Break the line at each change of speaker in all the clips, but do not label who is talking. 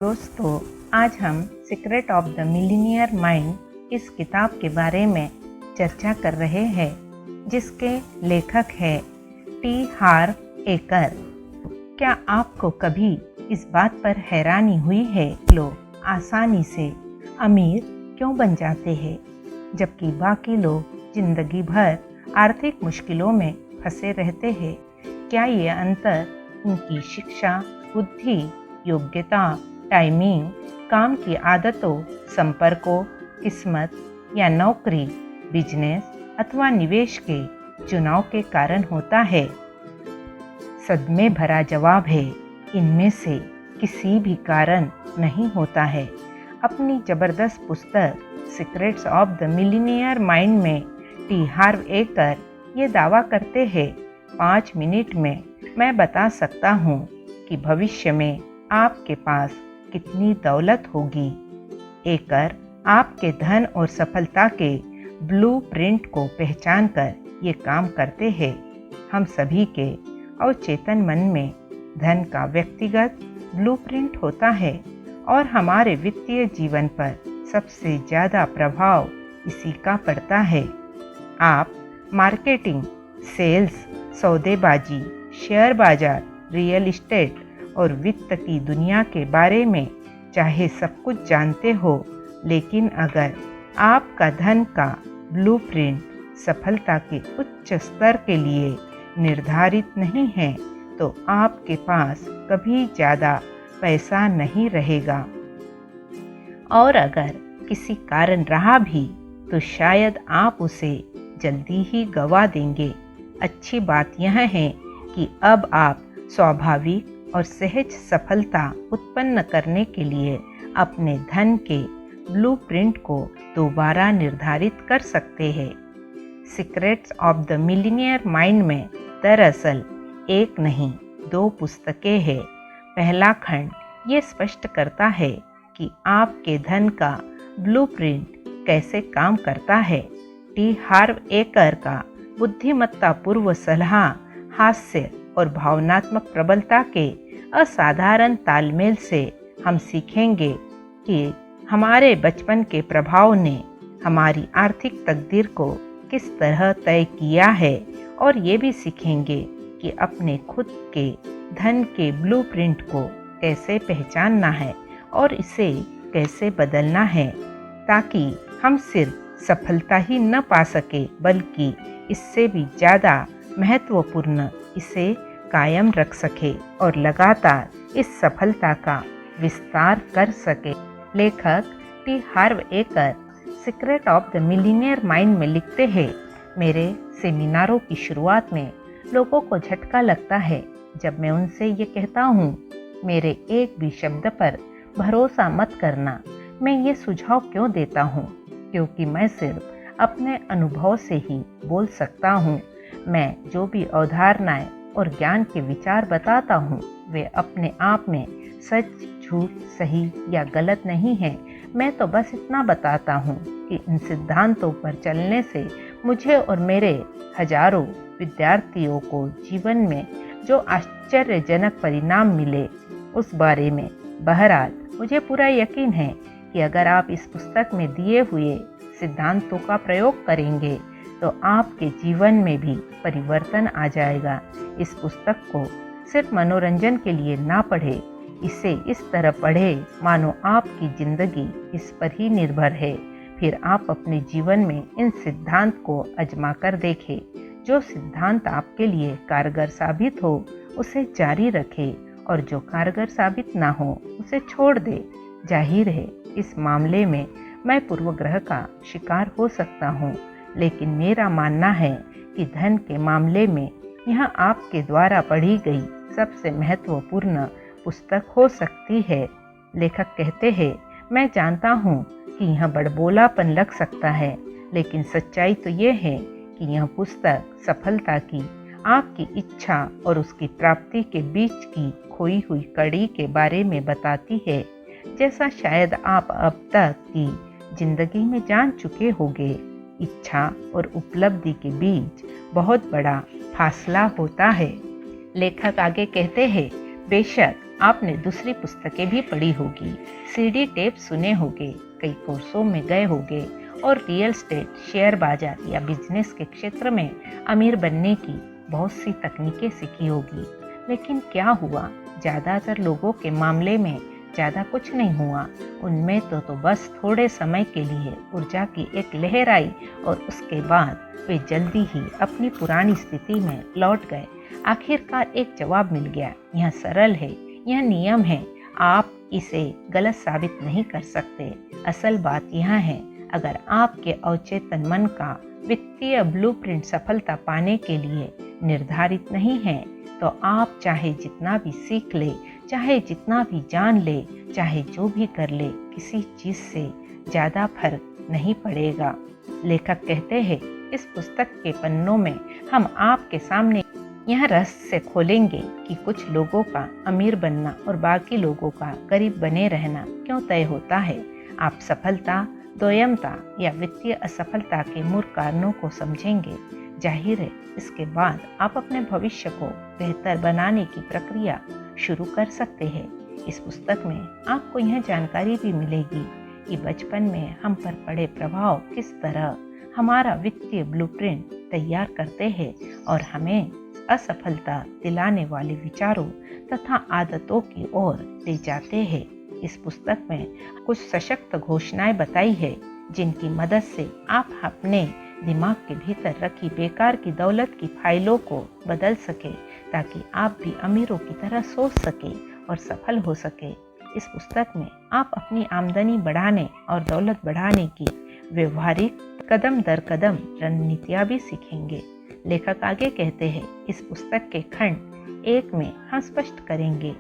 दोस्तों, आज हम secret of the millionaire mind इस किताब के बारे में चर्चा कर रहे हैं, जिसके लेखक हैं टी हार्व एकर। क्या आपको कभी इस बात पर हैरानी हुई है लोग आसानी से अमीर क्यों बन जाते हैं, जबकि बाकी लोग जिंदगी भर आर्थिक मुश्किलों में फंसे रहते हैं? क्या ये अंतर उनकी शिक्षा, बुद्धि, योग्यता, टाइमिंग, काम की आदतों, संपर्कों, किस्मत या नौकरी, बिजनेस अथवा निवेश के चुनाव के कारण होता है? सदमे भरा जवाब है, इनमें से किसी भी कारण नहीं होता है। अपनी जबरदस्त पुस्तक secrets of the millionaire mind में टी हार्व एकर ये दावा करते हैं, 5 मिनट में मैं बता सकता हूँ कि भविष्य में आपके पास कितनी दौलत होगी। एकर आपके धन और सफलता के ब्लूप्रिंट को पहचान कर ये काम करते हैं। हम सभी के अवचेतन मन में धन का व्यक्तिगत ब्लूप्रिंट होता है और हमारे वित्तीय जीवन पर सबसे ज़्यादा प्रभाव इसी का पड़ता है। आप मार्केटिंग, सेल्स, सौदेबाजी, शेयर बाजार, रियल एस्टेट और वित्त की दुनिया के बारे में चाहे सब कुछ जानते हो, लेकिन अगर आपका धन का ब्लूप्रिंट सफलता के उच्च स्तर के लिए निर्धारित नहीं है, तो आपके पास कभी ज़्यादा पैसा नहीं रहेगा। और अगर किसी कारण रहा भी, तो शायद आप उसे जल्दी ही गवा देंगे। अच्छी बात यह है कि अब आप स्वाभाविक और सहज सफलता उत्पन्न करने के लिए अपने धन के ब्लूप्रिंट को दोबारा निर्धारित कर सकते हैं। Secrets of the millionaire mind में दरअसल एक नहीं 2 पुस्तकें हैं। पहला खंड ये स्पष्ट करता है कि आपके धन का ब्लूप्रिंट कैसे काम करता है। टी हार्व एकर का बुद्धिमत्तापूर्व सलाह, हास्य और भावनात्मक प्रबलता के असाधारण तालमेल से हम सीखेंगे कि हमारे बचपन के प्रभाव ने हमारी आर्थिक तकदीर को किस तरह तय किया है, और ये भी सीखेंगे कि अपने खुद के धन के ब्लूप्रिंट को कैसे पहचानना है और इसे कैसे बदलना है, ताकि हम सिर्फ सफलता ही न पा सके, बल्कि इससे भी ज़्यादा महत्वपूर्ण इसे कायम रख सके और लगातार इस सफलता का विस्तार कर सके। लेखक T हार्व acre secret of the millionaire mind में लिखते हैं, मेरे सेमिनारों की शुरुआत में लोगों को झटका लगता है जब मैं उनसे ये कहता हूँ, मेरे एक भी शब्द पर भरोसा मत करना। मैं ये सुझाव क्यों देता हूँ? क्योंकि मैं सिर्फ अपने अनुभव से ही बोल सकता हूँ। मैं जो भी अवधारणाएं और ज्ञान के विचार बताता हूँ, वे अपने आप में सच, झूठ, सही या गलत नहीं है। मैं तो बस इतना बताता हूँ कि इन सिद्धांतों पर चलने से मुझे और मेरे हजारों विद्यार्थियों को जीवन में जो आश्चर्यजनक परिणाम मिले, उस बारे में। बहरहाल, मुझे पूरा यकीन है कि अगर आप इस पुस्तक में दिए हुए सिद्धांतों का प्रयोग करेंगे, तो आपके जीवन में भी परिवर्तन आ जाएगा। इस पुस्तक को सिर्फ मनोरंजन के लिए ना पढ़े, इसे इस तरह पढ़े मानो आपकी जिंदगी इस पर ही निर्भर है। फिर आप अपने जीवन में इन सिद्धांत को आजमा कर देखें। जो सिद्धांत आपके लिए कारगर साबित हो, उसे जारी रखें, और जो कारगर साबित ना हो, उसे छोड़ दे। जाहिर है, इस मामले में मैं पूर्वग्रह का शिकार हो सकता हूँ, लेकिन मेरा मानना है कि धन के मामले में यह आपके द्वारा पढ़ी गई सबसे महत्वपूर्ण पुस्तक हो सकती है। लेखक कहते हैं, मैं जानता हूँ कि यह बड़बोलापन लग सकता है, लेकिन सच्चाई तो ये है कि यह पुस्तक सफलता की आपकी इच्छा और उसकी प्राप्ति के बीच की खोई हुई कड़ी के बारे में बताती है, जैसा शायद आप अब तक की जिंदगी में जान चुके होंगे। इच्छा और उपलब्धि के बीच बहुत बड़ा फासला होता है। लेखक आगे कहते हैं, बेशक आपने दूसरी पुस्तकें भी पढ़ी होगी, सीडी टेप सुने होंगे, कई कोर्सों में गए होंगे और रियल एस्टेट, शेयर बाजार या बिजनेस के क्षेत्र में अमीर बनने की बहुत सी तकनीकें सीखी होगी। लेकिन क्या हुआ? ज़्यादातर लोगों के मामले में ज़्यादा कुछ नहीं हुआ। उनमें तो बस थोड़े समय के लिए ऊर्जा की एक लहर आई और उसके बाद वे जल्दी ही अपनी पुरानी स्थिति में लौट गए। आखिरकार एक जवाब मिल गया। यह सरल है, यह नियम है, आप इसे गलत साबित नहीं कर सकते। असल बात यह है, अगर आपके अवचेतन मन का वित्तीय ब्लूप्रिंट सफलता पाने के लिए निर्धारित नहीं है, तो आप चाहे जितना भी सीख ले, चाहे जितना भी जान ले, चाहे जो भी कर ले, किसी चीज़ से ज़्यादा फर्क नहीं पड़ेगा। लेखक कहते हैं, इस पुस्तक के पन्नों में हम आपके सामने यह रहस्य खोलेंगे कि कुछ लोगों का अमीर बनना और बाकी लोगों का गरीब बने रहना क्यों तय होता है। आप सफलता, दोयमता या वित्तीय असफलता के मूल कारणों को समझेंगे। जाहिर है, इसके बाद आप अपने भविष्य को बेहतर बनाने की प्रक्रिया शुरू कर सकते हैं। इस पुस्तक में आपको यह जानकारी भी मिलेगी कि बचपन में हम पर पड़े प्रभाव किस तरह हमारा वित्तीय ब्लूप्रिंट तैयार करते हैं और हमें असफलता दिलाने वाले विचारों तथा आदतों की ओर ले जाते हैं। इस पुस्तक में कुछ सशक्त घोषणाएं बताई है जिनकी मदद से आप अपने दिमाग के भीतर रखी बेकार की दौलत की फाइलों को बदल सके, ताकि आप भी अमीरों की तरह सोच सके और सफल हो सके। इस पुस्तक में आप अपनी आमदनी बढ़ाने और दौलत बढ़ाने की व्यवहारिक कदम दर कदम रणनीतियाँ भी सीखेंगे। लेखक आगे कहते हैं, इस पुस्तक के खंड 1 में हम स्पष्ट करेंगे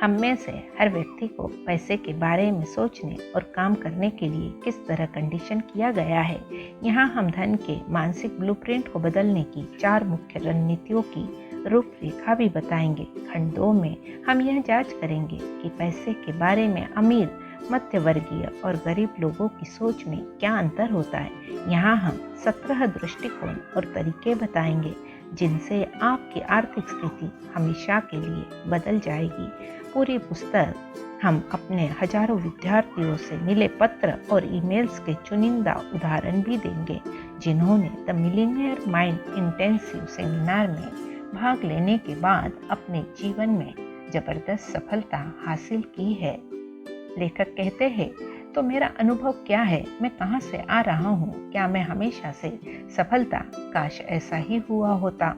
हम में से हर व्यक्ति को पैसे के बारे में सोचने और काम करने के लिए किस तरह कंडीशन किया गया है। यहाँ हम धन के मानसिक ब्लूप्रिंट को बदलने की 4 मुख्य रणनीतियों की रूपरेखा भी बताएंगे। खंड 2 में हम यह जांच करेंगे कि पैसे के बारे में अमीर, मध्यवर्गीय और गरीब लोगों की सोच में क्या अंतर होता है। यहाँ हम 17 दृष्टिकोण और तरीके बताएंगे जिनसे आपकी आर्थिक स्थिति हमेशा के लिए बदल जाएगी। पूरी पुस्तक हम अपने हजारों विद्यार्थियों से मिले पत्र और ईमेल्स के चुनिंदा उदाहरण भी देंगे जिन्होंने the millionaire mind intensive seminar में भाग लेने के बाद अपने जीवन में जबरदस्त सफलता हासिल की है। लेखक कहते हैं, तो मेरा अनुभव क्या है? मैं कहाँ से आ रहा हूँ? क्या मैं हमेशा से सफलता? काश ऐसा ही हुआ होता।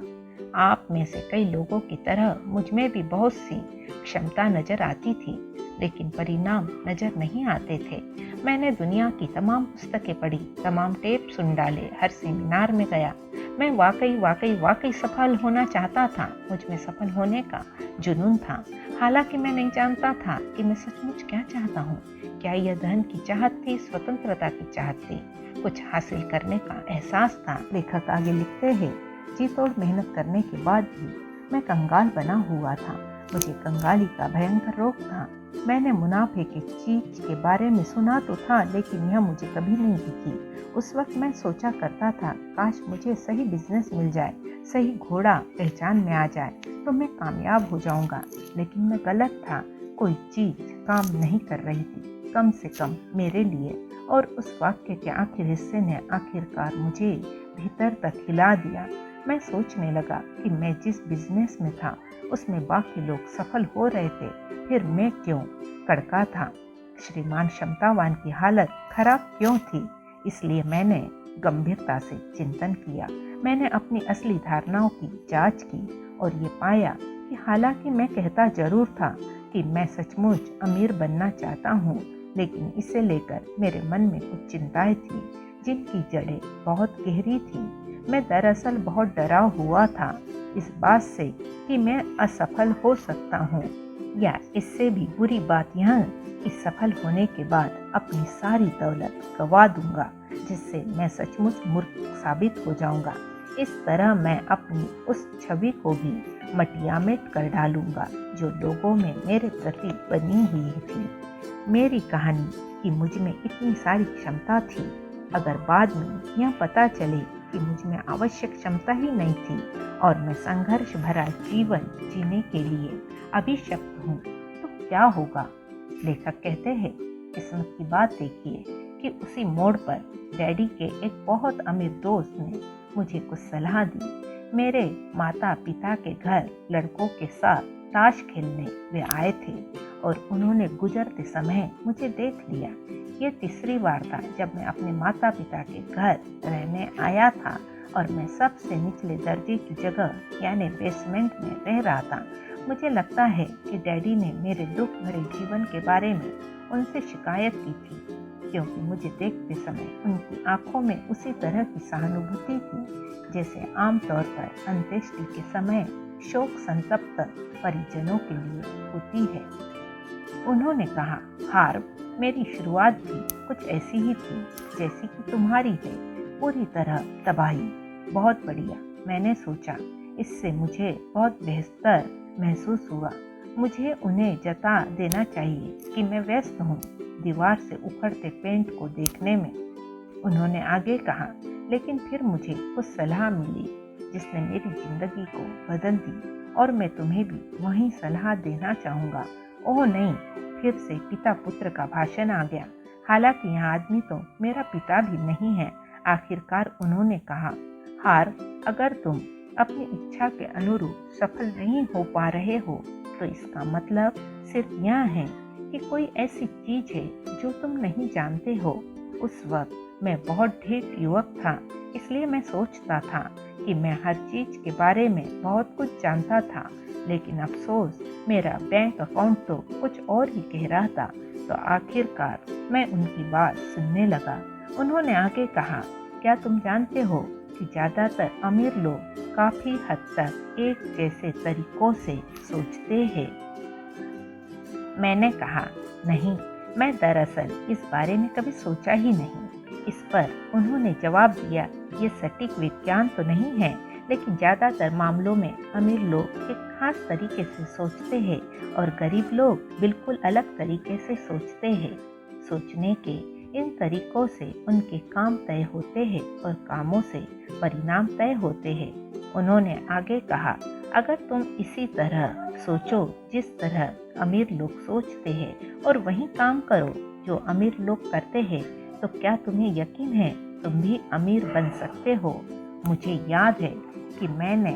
आप में से कई लोगों की तरह मुझ में भी बहुत सी क्षमता नजर आती थी, लेकिन परिणाम नजर नहीं आते थे। मैंने दुनिया की तमाम पुस्तकें पढ़ी, तमाम टेप सुन डाले, हर सेमिनार में गया। मैं वाकई सफल होना चाहता था। मुझ में सफल होने का जुनून था। हालांकि मैं नहीं जानता था कि मैं सचमुच क्या चाहता हूँ। क्या यह धन की चाहत थी, स्वतंत्रता की चाहत थी, कुछ हासिल करने का एहसास था? लेखक आगे लिखते हैं, जी तोड़ मेहनत करने के बाद भी मैं कंगाल बना हुआ था। मुझे कंगाली का भयंकर रोग था। मैंने मुनाफे की चीज के बारे में सुना तो था, लेकिन यह मुझे कभी नहीं दिखी। उस वक्त मैं सोचा करता था, काश मुझे सही बिजनेस मिल जाए, सही घोड़ा पहचान में आ जाए तो मैं कामयाब हो जाऊंगा। लेकिन मैं गलत था। कोई चीज काम नहीं कर रही थी, कम से कम मेरे लिए। और उस वाक्य के आखिर हिस्से ने आखिरकार मुझे भीतर तक हिला दिया। मैं सोचने लगा कि मैं जिस बिजनेस में था उसमें बाकी लोग सफल हो रहे थे, फिर मैं क्यों कड़का था? श्रीमान क्षमतावान की हालत खराब क्यों थी? इसलिए मैंने गंभीरता से चिंतन किया। मैंने अपनी असली धारणाओं की जांच की और ये पाया कि हालांकि मैं कहता जरूर था कि मैं सचमुच अमीर बनना चाहता हूँ, लेकिन इसे लेकर मेरे मन में कुछ चिंताएं थी जिनकी जड़ें बहुत गहरी थी। मैं दरअसल बहुत डरा हुआ था इस बात से कि मैं असफल हो सकता हूँ, या इससे भी बुरी बात यह कि सफल होने के बाद अपनी सारी दौलत गंवा दूंगा, जिससे मैं सचमुच मूर्ख साबित हो जाऊंगा। इस तरह मैं अपनी उस छवि को भी मटियामेट कर डालूंगा जो लोगों में मेरे प्रति बनी हुई थी। मेरी कहानी कि मुझ में इतनी सारी क्षमता थी, अगर बाद में यह पता चले कि मुझ में आवश्यक क्षमता ही नहीं थी और मैं संघर्ष भरा जीवन जीने के लिए अभिशप्त हूँ, तो क्या होगा। लेखक कहते हैं, किस्मत की बात देखिए कि उसी मोड़ पर डैडी के एक बहुत अमीर दोस्त ने मुझे कुछ सलाह दी। मेरे माता पिता के घर लड़कों के साथ ताश खेलने वे आए थे और उन्होंने गुजरते समय मुझे देख लिया। ये तीसरी बार था जब मैं अपने माता पिता के घर रहने आया था और मैं सबसे निचले दर्जे की जगह यानी बेसमेंट में रह रहा था। मुझे लगता है कि डैडी ने मेरे दुख भरे जीवन के बारे में उनसे शिकायत की थी, क्योंकि मुझे देखते समय उनकी आंखों में उसी तरह की सहानुभूति थी जैसे आमतौर पर अंत्येष्टि के समय शोक संतप्त परिजनों के लिए होती है। उन्होंने कहा, हार्व, मेरी शुरुआत भी कुछ ऐसी ही थी जैसी कि तुम्हारी है, पूरी तरह तबाही। बहुत बढ़िया, मैंने सोचा। इससे मुझे बहुत बेहतर महसूस हुआ। मुझे उन्हें जता देना चाहिए कि मैं व्यस्त हूँ दीवार से उखड़ते पेंट को देखने में। उन्होंने आगे कहा, लेकिन फिर मुझे कुछ सलाह मिली जिसने मेरी जिंदगी को बदल दी और मैं तुम्हें भी वही सलाह देना चाहूँगा। ओह नहीं, फिर से पिता पुत्र का भाषण आ गया। हालांकि यह आदमी तो मेरा पिता भी नहीं है। आखिरकार उन्होंने कहा, हार, अगर तुम अपनी इच्छा के अनुरूप सफल नहीं हो पा रहे हो तो इसका मतलब सिर्फ यह है कि कोई ऐसी चीज है जो तुम नहीं जानते हो। उस वक्त मैं बहुत ढीठ युवक था, इसलिए मैं सोचता था कि मैं हर चीज के बारे में बहुत कुछ जानता था, लेकिन अफसोस मेरा बैंक अकाउंट तो कुछ और ही कह रहा था। तो आखिरकार मैं उनकी बात सुनने लगा। उन्होंने आगे कहा, क्या तुम जानते हो कि ज़्यादातर अमीर लोग काफ़ी हद तक एक जैसे तरीकों से सोचते हैं। मैंने कहा, नहीं, मैं दरअसल इस बारे में कभी सोचा ही नहीं। इस पर उन्होंने जवाब दिया, ये सटीक विज्ञान तो नहीं है, लेकिन ज़्यादातर मामलों में अमीर लोग एक खास तरीके से सोचते हैं और गरीब लोग बिल्कुल अलग तरीके से सोचते हैं। सोचने के इन तरीकों से उनके काम तय होते हैं और कामों से परिणाम तय होते हैं। उन्होंने आगे कहा, अगर तुम इसी तरह सोचो जिस तरह अमीर लोग सोचते हैं और वही काम करो जो अमीर लोग करते हैं, तो क्या तुम्हें यकीन है तुम भी अमीर बन सकते हो? मुझे याद है कि मैंने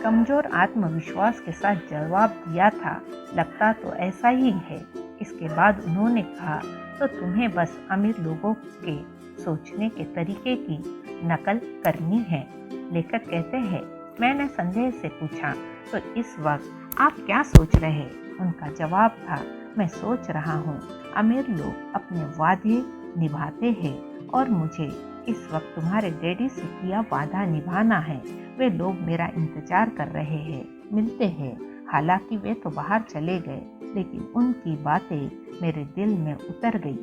कमजोर आत्मविश्वास के साथ जवाब दिया था, लगता तो ऐसा ही है। इसके बाद उन्होंने कहा, तो तुम्हें बस अमीर लोगों के सोचने के तरीके की नकल करनी है। लेखक कहते हैं, मैंने संदेह से पूछा, तो इस वक्त आप क्या सोच रहे हैं? उनका जवाब था, मैं सोच रहा हूँ अमीर लोग अपने वादे निभाते हैं और मुझे इस वक्त तुम्हारे डैडी से किया वादा निभाना है। वे लोग मेरा इंतजार कर रहे हैं, मिलते हैं। हालांकि वे तो बाहर चले गए, लेकिन उनकी बातें मेरे दिल में उतर गई।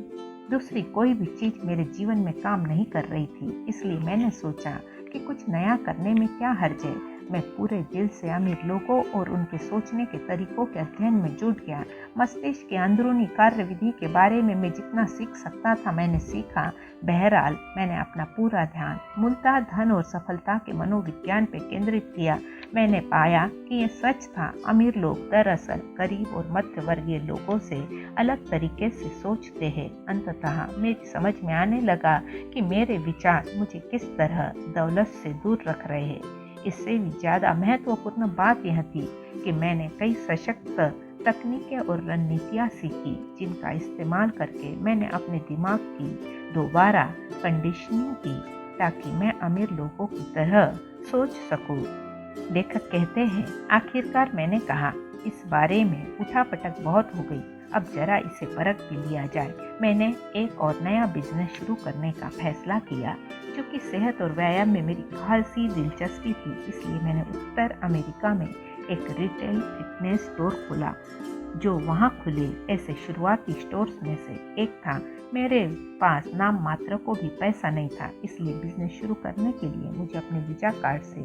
दूसरी कोई भी चीज मेरे जीवन में काम नहीं कर रही थी, इसलिए मैंने सोचा कि कुछ नया करने में क्या हर्ज है। मैं पूरे दिल से अमीर लोगों और उनके सोचने के तरीकों के अध्ययन में जुट गया। मस्तिष्क की अंदरूनी कार्यविधि के बारे में मैं जितना सीख सकता था मैंने सीखा। बहरहाल मैंने अपना पूरा ध्यान मूलतः धन और सफलता के मनोविज्ञान पर केंद्रित किया। मैंने पाया कि ये सच था, अमीर लोग दरअसल गरीब और मध्य वर्गीय लोगों से अलग तरीके से सोचते हैं। अंततः मेरी समझ में आने लगा कि मेरे विचार मुझे किस तरह दौलत से दूर रख रहे हैं। इससे भी ज़्यादा महत्वपूर्ण बात यह थी कि मैंने कई सशक्त तकनीकें और रणनीतियाँ सीखी, जिनका इस्तेमाल करके मैंने अपने दिमाग की दोबारा कंडीशनिंग की ताकि मैं अमीर लोगों की तरह सोच सकूं। लेखक कहते हैं, आखिरकार मैंने कहा, इस बारे में उठापटक बहुत हो गई, अब जरा इसे परख भी लिया जाए। मैंने एक और नया बिजनेस शुरू करने का फैसला किया। क्योंकि सेहत और व्यायाम में मेरी खासी दिलचस्पी थी, इसलिए मैंने उत्तर अमेरिका में एक रिटेल फिटनेस स्टोर खोला, जो वहाँ खुले ऐसे शुरुआती स्टोर्स में से एक था। मेरे पास नाम मात्र को भी पैसा नहीं था, इसलिए बिजनेस शुरू करने के लिए मुझे अपने वीजा कार्ड से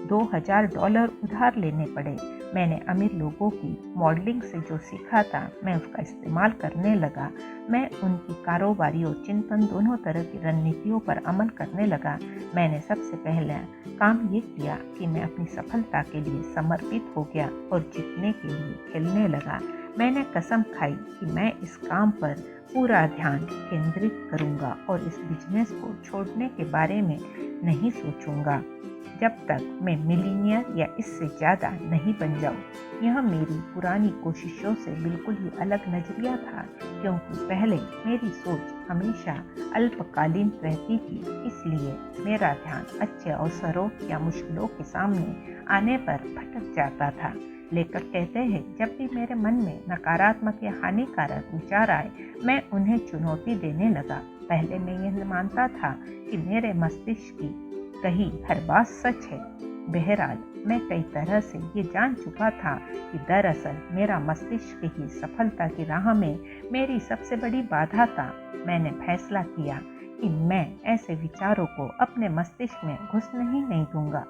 $2000 उधार लेने पड़े। मैंने अमीर लोगों की मॉडलिंग से जो सीखा था मैं उसका इस्तेमाल करने लगा। मैं उनकी कारोबारी और चिंतन दोनों तरह की रणनीतियों पर अमल करने लगा। मैंने सबसे पहले काम ये किया कि मैं अपनी सफलता के लिए समर्पित हो गया और जीतने के लिए खेलने लगा। मैंने कसम खाई कि मैं इस काम पर पूरा ध्यान केंद्रित करूंगा और इस बिजनेस को छोड़ने के बारे में नहीं सोचूंगा जब तक मैं मिलीनियर या इससे ज़्यादा नहीं बन जाऊं। यह मेरी पुरानी कोशिशों से बिल्कुल ही अलग नजरिया था, क्योंकि पहले मेरी सोच हमेशा अल्पकालीन रहती थी, इसलिए मेरा ध्यान अच्छे अवसरों या मुश्किलों के सामने आने पर भटक जाता था। लेखक कहते हैं, जब भी मेरे मन में नकारात्मक या हानिकारक विचार आए, मैं उन्हें चुनौती देने लगा। पहले मैं यह मानता था कि मेरे मस्तिष्क की कही हर बात सच है। बहरहाल मैं कई तरह से ये जान चुका था कि दरअसल मेरा मस्तिष्क ही सफलता की राह में मेरी सबसे बड़ी बाधा था। मैंने फैसला किया कि मैं ऐसे विचारों को अपने मस्तिष्क में घुसने ही नहीं दूंगा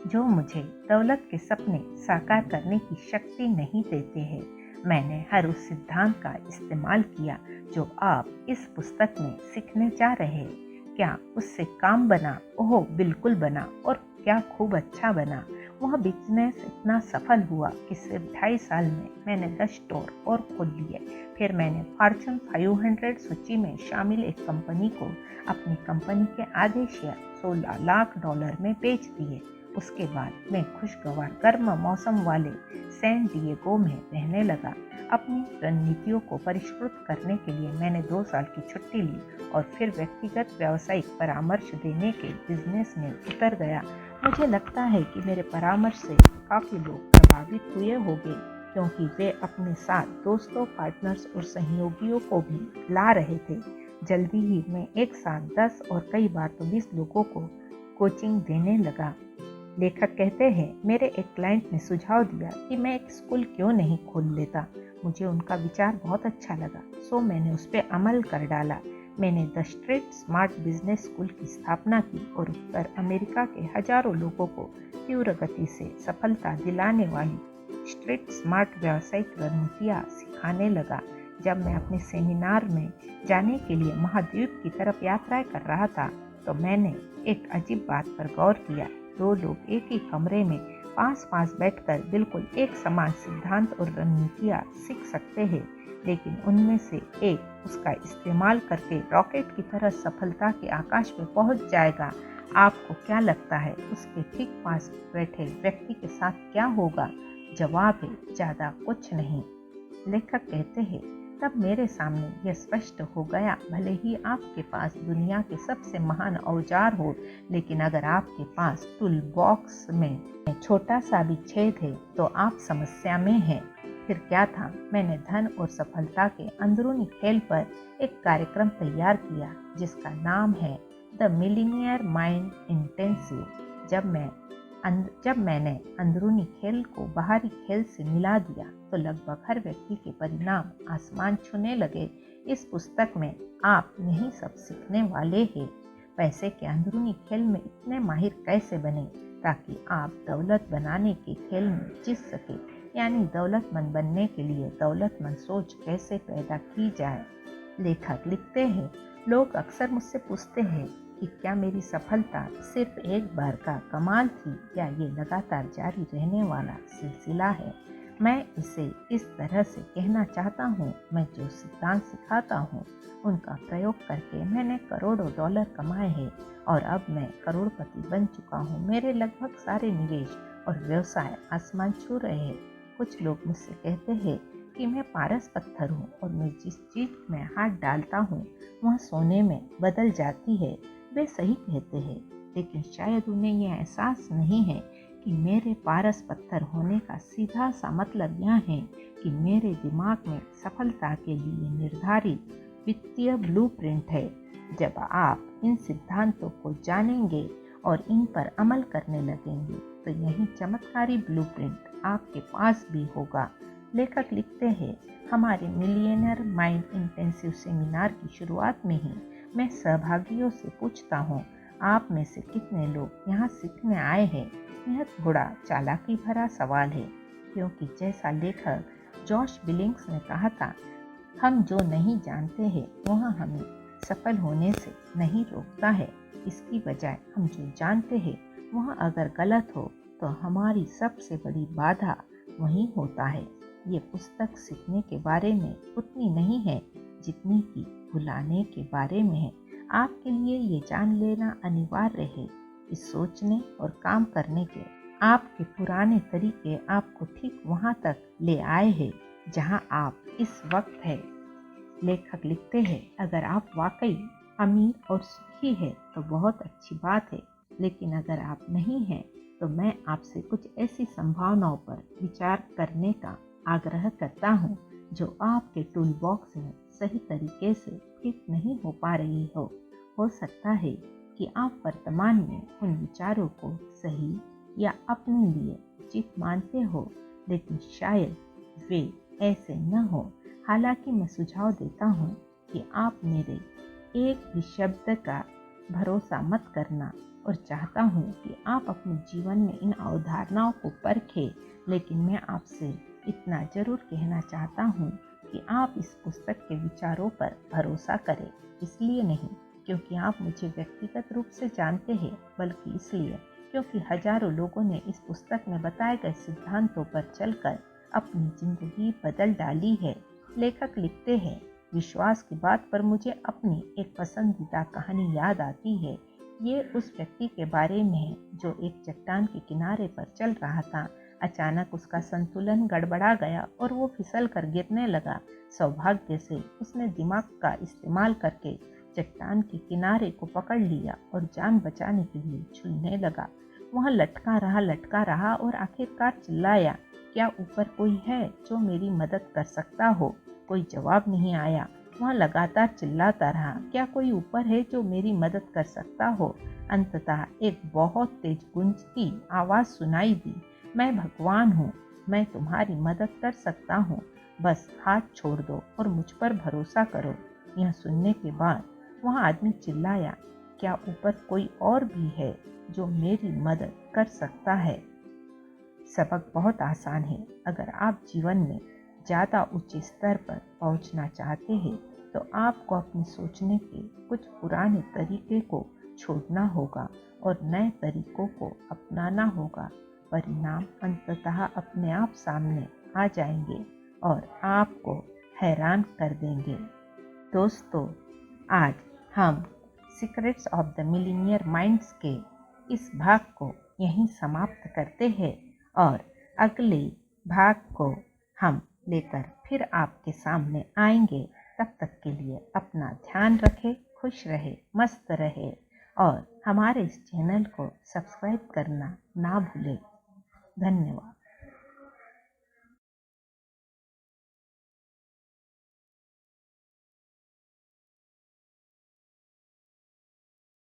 जो मुझे दौलत के सपने साकार करने की शक्ति नहीं देते हैं। मैंने हर उस सिद्धांत का इस्तेमाल किया जो आप इस पुस्तक में सीखने जा रहे हैं। क्या उससे काम बना? ओह बिल्कुल बना, और क्या खूब अच्छा बना। वह बिजनेस इतना सफल हुआ कि सिर्फ 2.5 साल में मैंने 10 स्टोर और खोल लिए। फिर मैंने फॉर्च्यून 500 सूची में शामिल एक कंपनी को अपनी कंपनी के आधे शेयर $16 लाख में बेच दिए। उसके बाद मैं खुशगवार गर्म मौसम वाले सैन डिएगो में रहने लगा। अपनी रणनीतियों को परिष्कृत करने के लिए मैंने 2 साल की छुट्टी ली और फिर व्यक्तिगत व्यावसायिक परामर्श देने के बिजनेस में उतर गया। मुझे लगता है कि मेरे परामर्श से काफ़ी लोग प्रभावित हुए होंगे, क्योंकि वे अपने साथ दोस्तों, पार्टनर्स और सहयोगियों को भी ला रहे थे। जल्दी ही मैं एक साथ 10 और कई बार तो 20 लोगों को कोचिंग देने लगा। लेखक कहते हैं, मेरे एक क्लाइंट ने सुझाव दिया कि मैं एक स्कूल क्यों नहीं खोल लेता। मुझे उनका विचार बहुत अच्छा लगा, सो मैंने उस पर अमल कर डाला। मैंने the street smart business school की स्थापना की और उत्तर अमेरिका के हजारों लोगों को तीव्र गति से सफलता दिलाने वाली स्ट्रीट स्मार्ट व्यावसायिक रणनीतियाँ सिखाने लगा। जब मैं अपने सेमिनार में जाने के लिए महाद्वीप की तरफ यात्रा कर रहा था, तो मैंने एक अजीब बात पर गौर किया। 2 लोग एक ही कमरे में पास पास बैठकर बिल्कुल एक समान सिद्धांत और रणनीतियाँ सीख सकते हैं, लेकिन उनमें से एक उसका इस्तेमाल करके रॉकेट की तरह सफलता के आकाश में पहुंच जाएगा। आपको क्या लगता है उसके ठीक पास बैठे व्यक्ति के साथ क्या होगा? जवाब है, ज़्यादा कुछ नहीं। लेखक कहते हैं, तब मेरे सामने यह स्पष्ट हो गया, भले ही आपके पास दुनिया के सबसे महान औजार हो, लेकिन अगर आपके पास टूल बॉक्स में छोटा सा भी छेद है तो आप समस्या में हैं। फिर क्या था? मैंने धन और सफलता के अंदरूनी खेल पर एक कार्यक्रम तैयार किया जिसका नाम है द मिलीनियर माइंड इंटेंसिव। जब मैंने अंदरूनी खेल को बाहरी खेल से मिला दिया तो लगभग हर व्यक्ति के परिणाम आसमान छूने लगे। इस पुस्तक में आप यही सब सीखने वाले हैं। पैसे के अंदरूनी खेल में इतने माहिर कैसे बने ताकि आप दौलत बनाने के खेल में जीत सके, यानी दौलतमंद बनने के लिए दौलतमंद सोच कैसे पैदा की जाए। लेखक लिखते हैं, लोग अक्सर मुझसे पूछते हैं कि क्या मेरी सफलता सिर्फ एक बार का कमाल थी या ये लगातार जारी रहने वाला सिलसिला है। मैं इसे इस तरह से कहना चाहता हूँ, मैं जो सिद्धांत सिखाता हूँ उनका प्रयोग करके मैंने करोड़ों डॉलर कमाए हैं और अब मैं करोड़पति बन चुका हूँ। मेरे लगभग सारे निवेश और व्यवसाय आसमान छू रहे हैं। कुछ लोग मुझसे कहते हैं कि मैं पारस पत्थर हूँ और मैं जिस चीज़ में हाथ डालता हूँ वह सोने में बदल जाती है। वे सही कहते हैं, लेकिन शायद उन्हें यह एहसास नहीं है कि मेरे पारस पत्थर होने का सीधा सा मतलब यह है कि मेरे दिमाग में सफलता के लिए निर्धारित वित्तीय ब्लूप्रिंट है। जब आप इन सिद्धांतों को जानेंगे और इन पर अमल करने लगेंगे तो यही चमत्कारी ब्लूप्रिंट आपके पास भी होगा। लेखक लिखते हैं, हमारे मिलियनर माइंड इंटेंसिव सेमिनार की शुरुआत में ही मैं सहभागियों से पूछता हूँ, आप में से कितने लोग यहाँ सीखने आए हैं? यह थोड़ा चालाकी भरा सवाल है, क्योंकि जैसा लेखक जॉश बिलिंग्स ने कहा था, हम जो नहीं जानते हैं वह हमें सफल होने से नहीं रोकता है। इसकी बजाय हम जो जानते हैं वह अगर गलत हो तो हमारी सबसे बड़ी बाधा वही होता है। ये पुस्तक सीखने के बारे में उतनी नहीं है जितनी कि भुलाने के बारे में है। आपके लिए ये जान लेना अनिवार्य है कि सोचने और काम करने के आपके पुराने तरीके आपको ठीक वहाँ तक ले आए हैं जहाँ आप इस वक्त है। लेखक लिखते हैं, अगर आप वाकई अमीर और सुखी है तो बहुत अच्छी बात है, लेकिन अगर आप नहीं हैं तो मैं आपसे कुछ ऐसी संभावनाओं पर विचार करने का आग्रह करता हूँ जो आपके टूल बॉक्स में सही तरीके से फिट नहीं हो पा रही हो सकता है कि आप वर्तमान में उन विचारों को सही या अपने लिए उचित मानते हो, लेकिन शायद वे ऐसे न हो। हालांकि मैं सुझाव देता हूँ कि आप मेरे एक भी शब्द का भरोसा मत करना और चाहता हूँ कि आप अपने जीवन में इन अवधारणाओं को परखें, लेकिन मैं आपसे इतना जरूर कहना चाहता हूँ कि आप इस पुस्तक के विचारों पर भरोसा करें। इसलिए नहीं क्योंकि आप मुझे व्यक्तिगत रूप से जानते हैं, बल्कि इसलिए क्योंकि हजारों लोगों ने इस पुस्तक में बताए गए सिद्धांतों पर चलकर अपनी जिंदगी बदल डाली है। लेखक लिखते हैं, विश्वास की बात पर मुझे अपनी एक पसंदीदा कहानी याद आती है। ये उस व्यक्ति के बारे में है जो एक चट्टान के किनारे पर चल रहा था। अचानक उसका संतुलन गड़बड़ा गया और वो फिसल कर गिरने लगा। सौभाग्य से उसने दिमाग का इस्तेमाल करके चट्टान के किनारे को पकड़ लिया और जान बचाने के लिए झूलने लगा। वह लटका रहा और आखिरकार चिल्लाया, क्या ऊपर कोई है जो मेरी मदद कर सकता हो? कोई जवाब नहीं आया। वह लगातार चिल्लाता रहा, क्या कोई ऊपर है जो मेरी मदद कर सकता हो? अंततः एक बहुत तेज गूंजती आवाज सुनाई दी, मैं भगवान हूँ, मैं तुम्हारी मदद कर सकता हूँ, बस हाथ छोड़ दो और मुझ पर भरोसा करो। यह सुनने के बाद वह आदमी चिल्लाया, क्या ऊपर कोई और भी है जो मेरी मदद कर सकता है? सबक बहुत आसान है। अगर आप जीवन में ज़्यादा ऊंचे स्तर पर पहुंचना चाहते हैं तो आपको अपने सोचने के कुछ पुराने तरीके को छोड़ना होगा और नए तरीकों को अपनाना होगा। परिणाम अंततः अपने आप सामने आ जाएंगे और आपको हैरान कर देंगे। दोस्तों, आज हम secrets of the millionaire minds के इस भाग को यहीं समाप्त करते हैं और अगले भाग को हम लेकर फिर आपके सामने आएंगे। तब तक के लिए अपना ध्यान रखें, खुश रहे, मस्त रहे और हमारे इस चैनल को सब्सक्राइब करना ना भूलें। धन्यवाद।